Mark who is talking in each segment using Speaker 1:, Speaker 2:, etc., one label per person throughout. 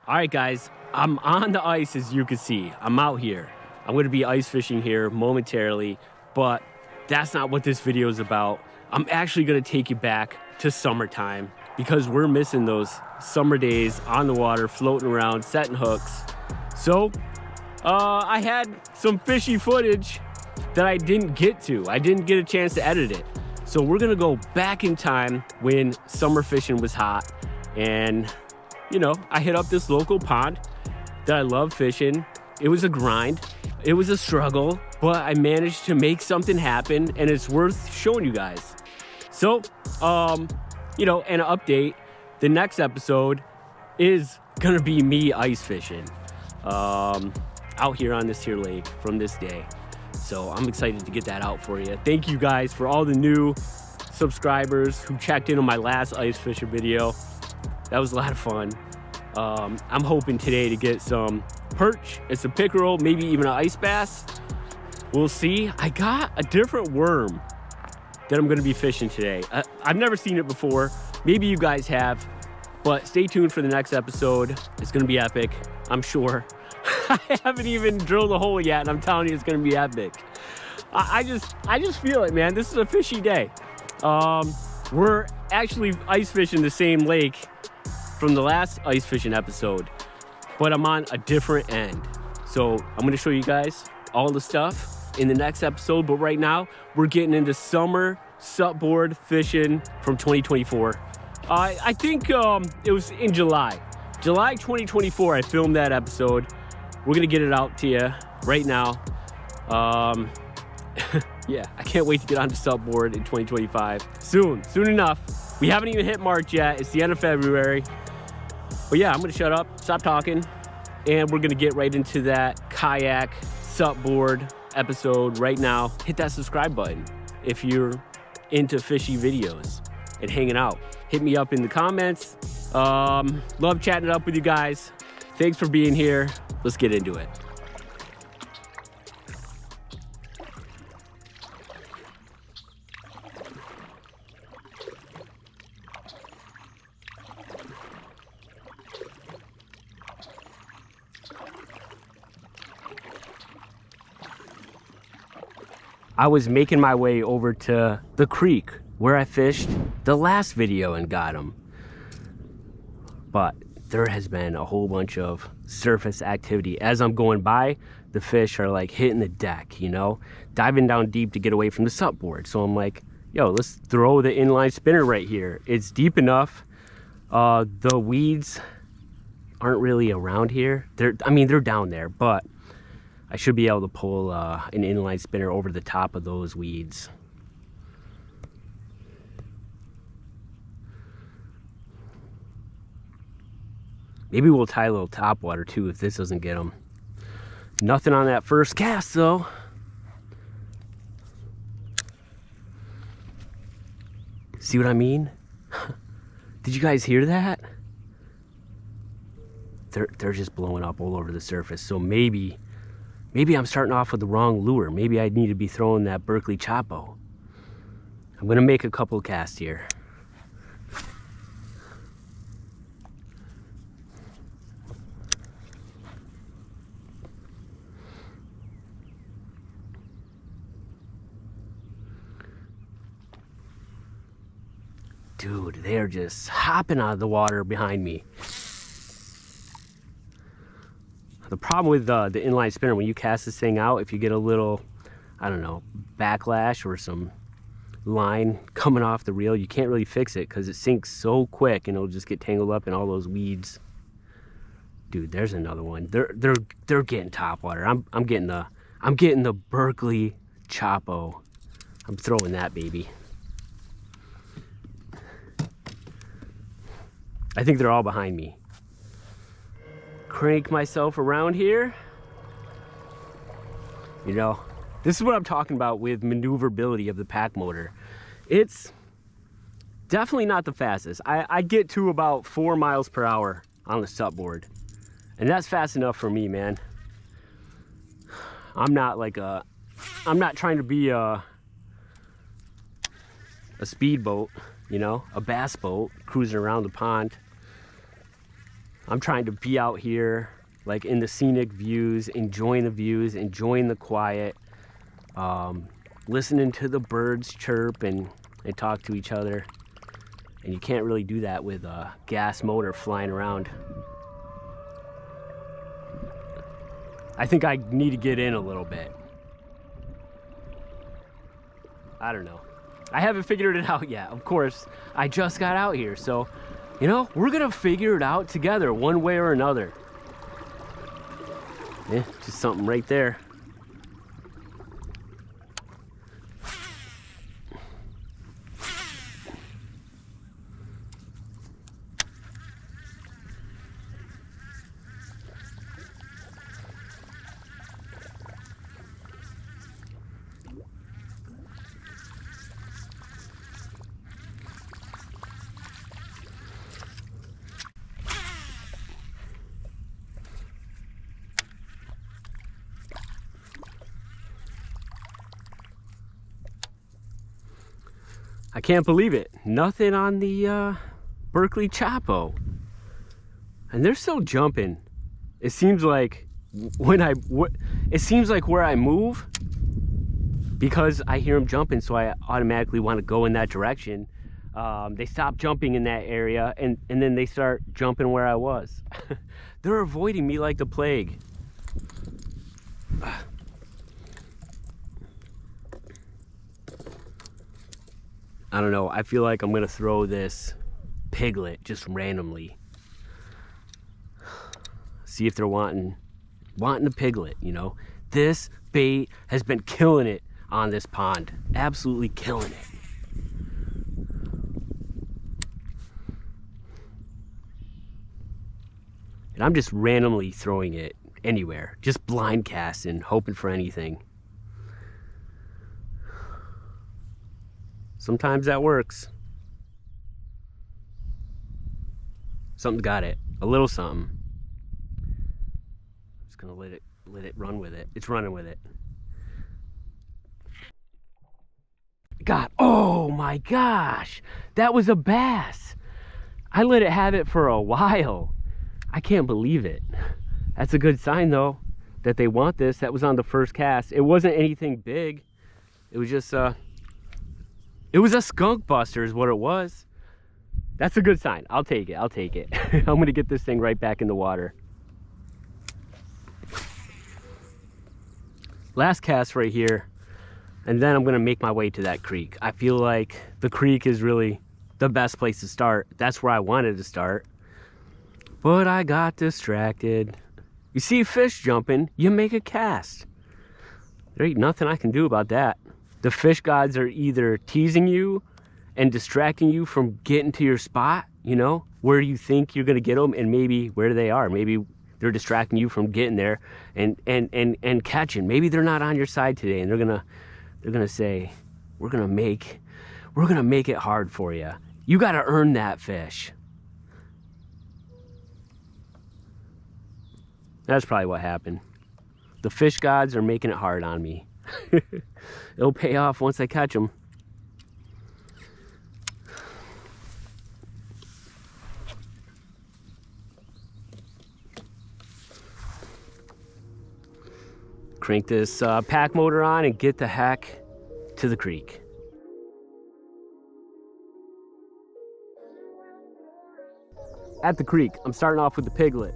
Speaker 1: All right, guys, I'm on the ice, as you can see. I'm out here. I'm going to be ice fishing here momentarily, but that's not what this video is about. I'm actually going to take you back to summertime because we're missing those summer days on the water, floating around, setting hooks. So I had some fishy footage that I didn't get to. I didn't get a chance to edit it. So we're going to go back in time when summer fishing was hot. And, you know, I hit up this local pond that I love fishing. It was a grind. It was a struggle, but I managed to make something happen, and it's worth showing you guys. So, you know, an update. The next episode is gonna be me ice fishing out here on this here lake from this day. So I'm excited to get that out for you. Thank you guys for all the new subscribers who checked in on my last ice fishing video. That was a lot of fun. I'm hoping today to get some perch and some pickerel, maybe even an ice bass. We'll see. I got a different worm that I'm gonna be fishing today. I've never seen it before. Maybe you guys have, but stay tuned for the next episode. It's gonna be epic, I'm sure. I haven't even drilled a hole yet, and I'm telling you it's gonna be epic. I just feel it, man. This is a fishy day. We're actually ice fishing the same lake from the last ice fishing episode, but I'm on a different end. So I'm gonna show you guys all the stuff in the next episode, but right now we're getting into summer supboard fishing from 2024. I think it was in July 2024 I filmed that episode. We're gonna get it out to you right now. Yeah, I can't wait to get onto supboard in 2025. Soon enough. We haven't even hit March yet. It's the end of February. But yeah, I'm gonna shut up, stop talking, and we're gonna get right into that kayak supboard episode right now. Hit that subscribe button if you're into fishy videos and hanging out. Hit me up in the comments. Love chatting it up with you guys. Thanks for being here. Let's get into it. I was making my way over to the creek where I fished the last video and got them. But there has been a whole bunch of surface activity. As I'm going by, the fish are like hitting the deck, you know, diving down deep to get away from the supboard. So I'm like, yo, let's throw the inline spinner right here. It's deep enough. The weeds aren't really around here. They're down there, but I should be able to pull an inline spinner over the top of those weeds. Maybe we'll tie a little top water too if this doesn't get them. Nothing on that first cast though. See what I mean? Did you guys hear that? They're just blowing up all over the surface. So maybe I'm starting off with the wrong lure. Maybe I need to be throwing that Berkeley Chapo. I'm gonna make a couple casts here. Dude, they're just hopping out of the water behind me. The problem with the inline spinner, when you cast this thing out, if you get a little, I don't know, backlash or some line coming off the reel, you can't really fix it because it sinks so quick and it'll just get tangled up in all those weeds. Dude, there's another one. They're getting top water. I'm getting the Berkeley Chapo. I'm throwing that baby. I think they're all behind me. Crank myself around here. You know, this is what I'm talking about with maneuverability of the pack motor. It's definitely not the fastest. I get to about 4 miles per hour on the supboard, and that's fast enough for me, man. I'm not trying to be a speedboat, you know, a bass boat cruising around the pond. I'm trying to be out here, like in the scenic views, enjoying the views, enjoying the quiet, listening to the birds chirp and talk to each other. And you can't really do that with a gas motor flying around. I think I need to get in a little bit. I don't know. I haven't figured it out yet. Of course, I just got out here, so, you know, we're gonna figure it out together one way or another. Yeah, just something right there. I can't believe it. Nothing on the Berkeley Chapo. And they're still jumping. It seems like where I move, because I hear them jumping, so I automatically want to go in that direction. They stop jumping in that area, and then they start jumping where I was. They're avoiding me like the plague. I don't know, I feel like I'm gonna throw this piglet just randomly. See if they're wanting a piglet, you know? This bait has been killing it on this pond. Absolutely killing it. And I'm just randomly throwing it anywhere. Just blind casting, hoping for anything. Sometimes that works. Something's got it. A little something. I'm just gonna let it run with it. It's running with it. God, oh my gosh. That was a bass. I let it have it for a while. I can't believe it. That's a good sign though, that they want this. That was on the first cast. It wasn't anything big. It was just it was a skunk buster is what it was. That's a good sign. I'll take it. I'll take it. I'm gonna get this thing right back in the water. Last cast right here, and then I'm gonna make my way to that creek. I feel like the creek is really the best place to start. That's where I wanted to start, but I got distracted. You see fish jumping, you make a cast. There ain't nothing I can do about that. The fish gods are either teasing you and distracting you from getting to your spot, you know, where you think you're gonna get them, and maybe where they are. Maybe they're distracting you from getting there and catching. Maybe they're not on your side today, and they're gonna say, we're gonna make it hard for you. You gotta earn that fish. That's probably what happened. The fish gods are making it hard on me. It'll pay off once I catch them. Crank this pack motor on and get the heck to the creek. At the creek, I'm starting off with the piglet.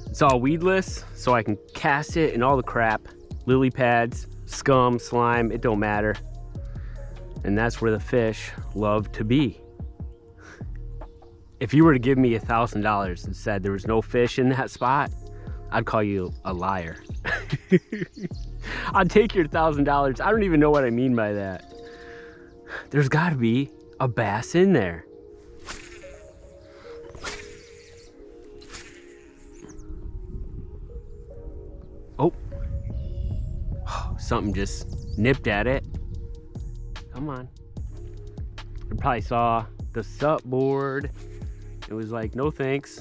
Speaker 1: It's all weedless, so I can cast it in all the crap. Lily pads, scum, slime, it don't matter. And that's where the fish love to be. If you were to give me $1,000 and said there was no fish in that spot, I'd call you a liar. I'd take your $1,000. I don't even know what I mean by that. There's gotta be a bass in there. Oh, something just nipped at it. Come on. I probably saw the sup board. It was like, no thanks.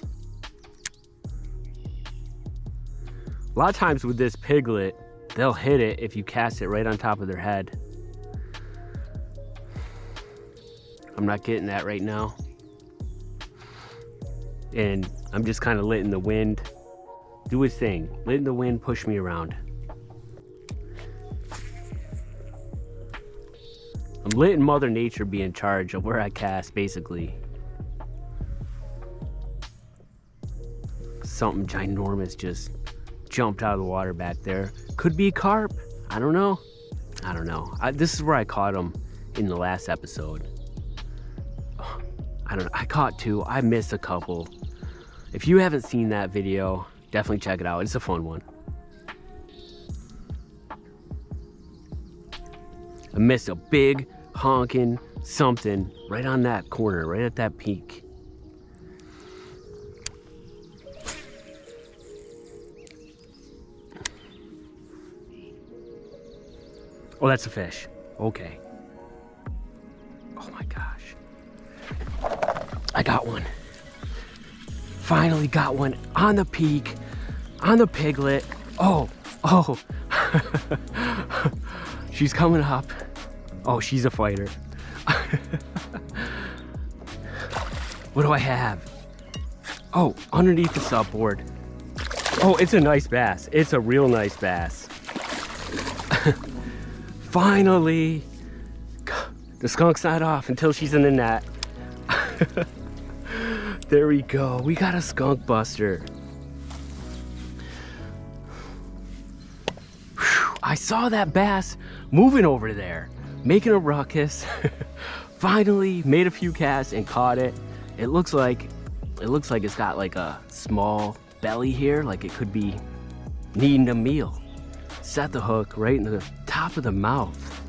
Speaker 1: A lot of times with this piglet, they'll hit it if you cast it right on top of their head. I'm not getting that right now. and I'm just kind of letting the wind do his thing. Letting the wind push me around. I'm letting Mother Nature be in charge of where I cast, basically. Something ginormous just jumped out of the water back there. Could be a carp. I don't know. This is where I caught him in the last episode. I don't know. I caught 2. I missed a couple. If you haven't seen that video, definitely check it out. It's a fun one. I missed a big honking something right on that corner, right at that peak. Oh, that's a fish. Okay. Oh my gosh. I got one. Finally got one on the peak, on the piglet. Oh. She's coming up. Oh, she's a fighter. What do I have? Oh, underneath the subboard. Oh, it's a nice bass. It's a real nice bass. Finally. The skunk's not off until she's in the net. There we go. We got a skunk buster. Whew. I saw that bass moving over there, making a ruckus. Finally made a few casts and caught it. It looks like it's got like a small belly here, like it could be needing a meal. Set the hook right in the top of the mouth.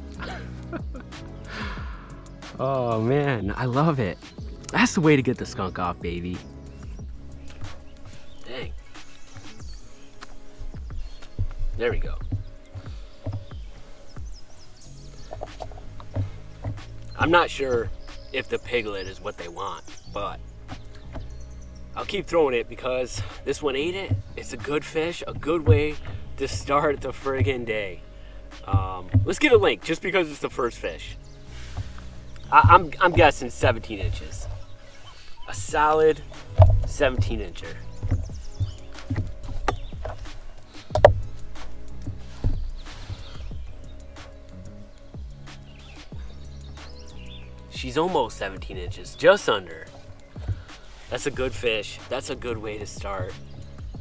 Speaker 1: Oh man, I love it. That's the way to get the skunk off, baby. Dang. There we go. I'm not sure if the piglet is what they want, but I'll keep throwing it because this one ate it. It's a good fish, a good way to start the friggin' day. Let's get a link just because it's the first fish. I'm guessing 17 inches. A solid 17 incher. She's almost 17 inches, just under. That's a good fish. That's a good way to start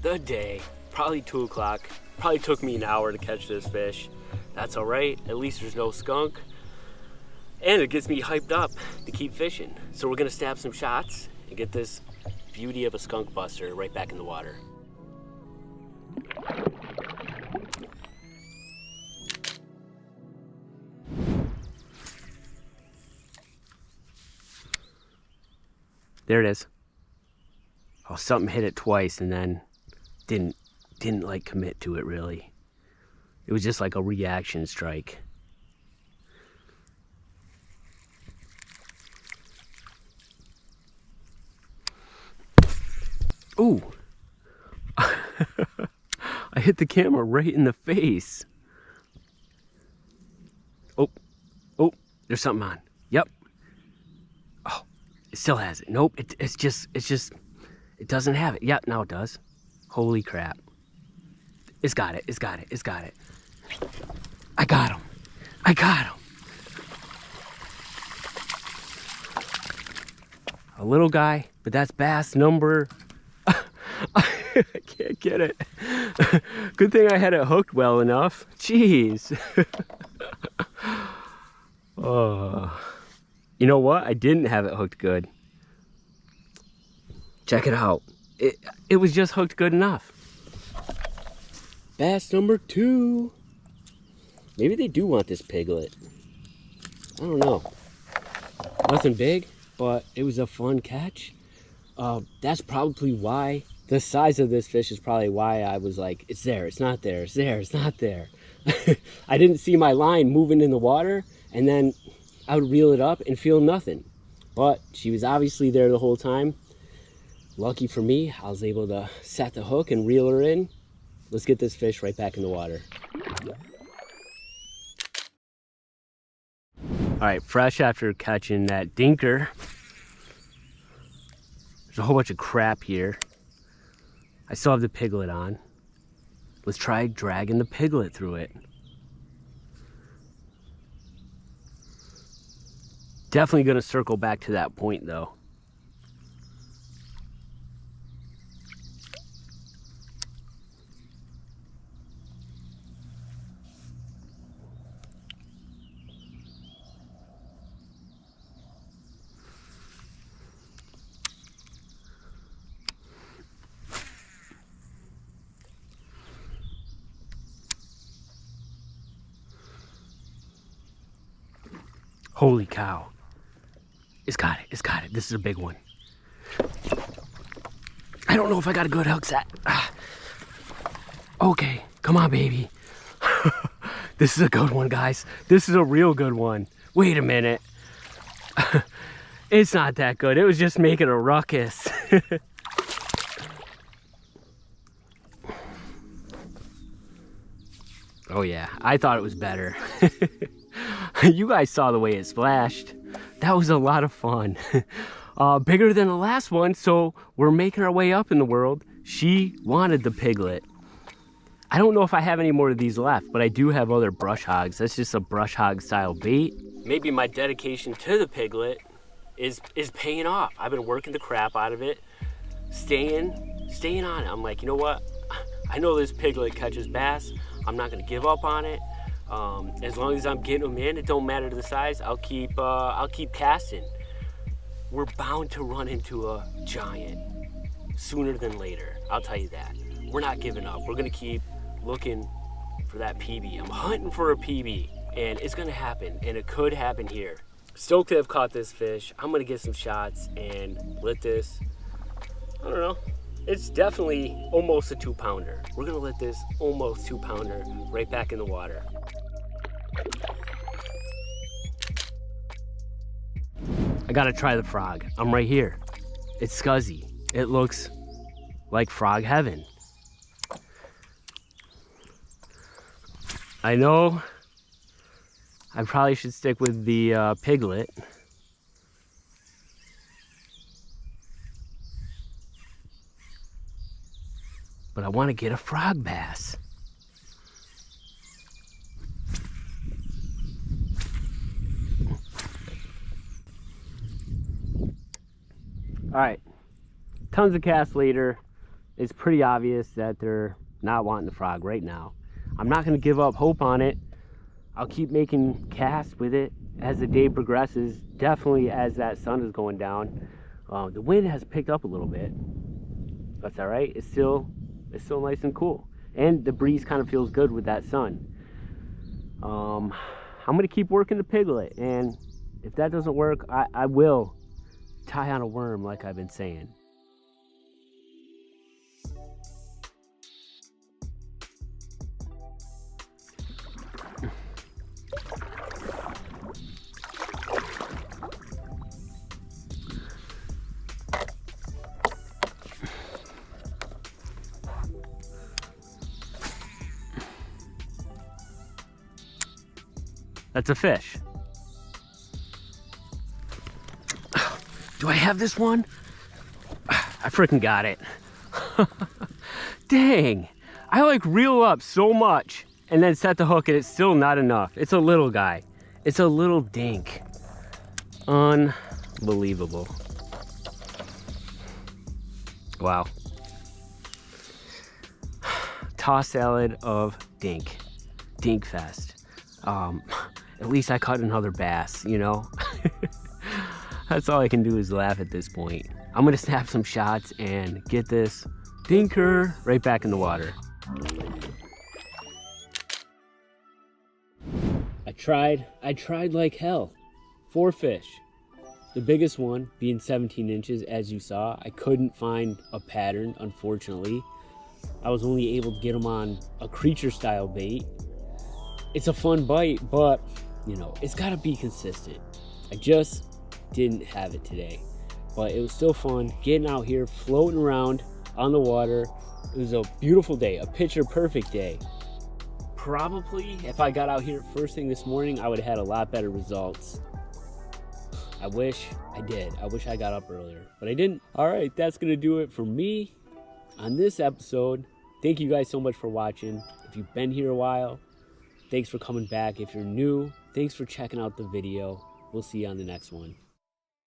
Speaker 1: the day. Probably 2 o'clock. Probably took me an hour to catch this fish. That's all right. At least there's no skunk. And it gets me hyped up to keep fishing. So we're gonna snap some shots and get this beauty of a skunk buster right back in the water. There it is. Oh, something hit it twice and then didn't like commit to it really. It was just like a reaction strike. Ooh. I hit the camera right in the face. Oh, there's something on. Yep. Oh, it still has it. Nope, it's just, it doesn't have it. Yep, now it does. Holy crap. It's got it. I got him. A little guy, but that's bass number... I can't get it. Good thing I had it hooked well enough. Jeez. Oh. You know what? I didn't have it hooked good. Check it out. It was just hooked good enough. Bass number 2. Maybe they do want this piglet. I don't know. Nothing big, but it was a fun catch. That's probably why the size of this fish is probably why I was like, it's there, it's not there, it's there, it's not there. I didn't see my line moving in the water, and then I would reel it up and feel nothing. But she was obviously there the whole time. Lucky for me, I was able to set the hook and reel her in. Let's get this fish right back in the water. All right, fresh after catching that dinker. There's a whole bunch of crap here. I still have the piglet on. Let's try dragging the piglet through it. Definitely gonna circle back to that point though. Holy cow. It's got it, it's got it. This is a big one. I don't know if I got a good hook set. Okay, come on, baby. This is a good one, guys. This is a real good one. Wait a minute. It's not that good. It was just making a ruckus. Oh yeah, I thought it was better. You guys saw the way it splashed. That was a lot of fun. Bigger than the last one, so we're making our way up in the world. She wanted the piglet. I don't know if I have any more of these left, but I do have other brush hogs. That's just a brush hog style bait. Maybe my dedication to the piglet is paying off. I've been working the crap out of it, staying on it. I'm like, you know what? I know this piglet catches bass. I'm not gonna give up on it. As long as I'm getting them in, it don't matter to the size. I'll keep casting. We're bound to run into a giant sooner than later. I'll tell you that. We're not giving up. We're gonna keep looking for that PB. I'm hunting for a PB, and it's gonna happen, and it could happen here. Stoked to have caught this fish. I'm gonna get some shots and let this, I don't know, it's definitely almost a 2-pounder. We're gonna let this almost 2-pounder right back in the water. I gotta try the frog. I'm right here. It's scuzzy. It looks like frog heaven. I know I probably should stick with the piglet. But I want to get a frog bass. All right, tons of casts later. It's pretty obvious that they're not wanting the frog right now. I'm not gonna give up hope on it. I'll keep making casts with it as the day progresses, definitely as that sun is going down. The wind has picked up a little bit. That's all right, it's still nice and cool. And the breeze kind of feels good with that sun. I'm gonna keep working the piglet, and if that doesn't work, I will tie on a worm like I've been saying. That's a fish. Do I have this one? I freaking got it. Dang. I like reel up so much and then set the hook and it's still not enough. It's a little guy. It's a little dink. Unbelievable. Wow. Toss salad of dink. Dink fest. At least I caught another bass, you know? That's all I can do is laugh at this point. I'm gonna snap some shots and get this dinker right back in the water. I tried like hell. 4 fish. The biggest one being 17 inches, as you saw. I couldn't find a pattern, unfortunately. I was only able to get them on a creature style bait. It's a fun bite, but you know, it's gotta be consistent. I just didn't have it today, but it was still fun getting out here, floating around on the water. It was a beautiful day, a picture perfect day. Probably if I got out here first thing this morning, I would have had a lot better results. I wish I did. I wish I got up earlier, but I didn't. All right, that's gonna do it for me on this episode. Thank you guys so much for watching. If you've been here a while, thanks for coming back. If you're new, thanks for checking out the video. We'll see you on the next one.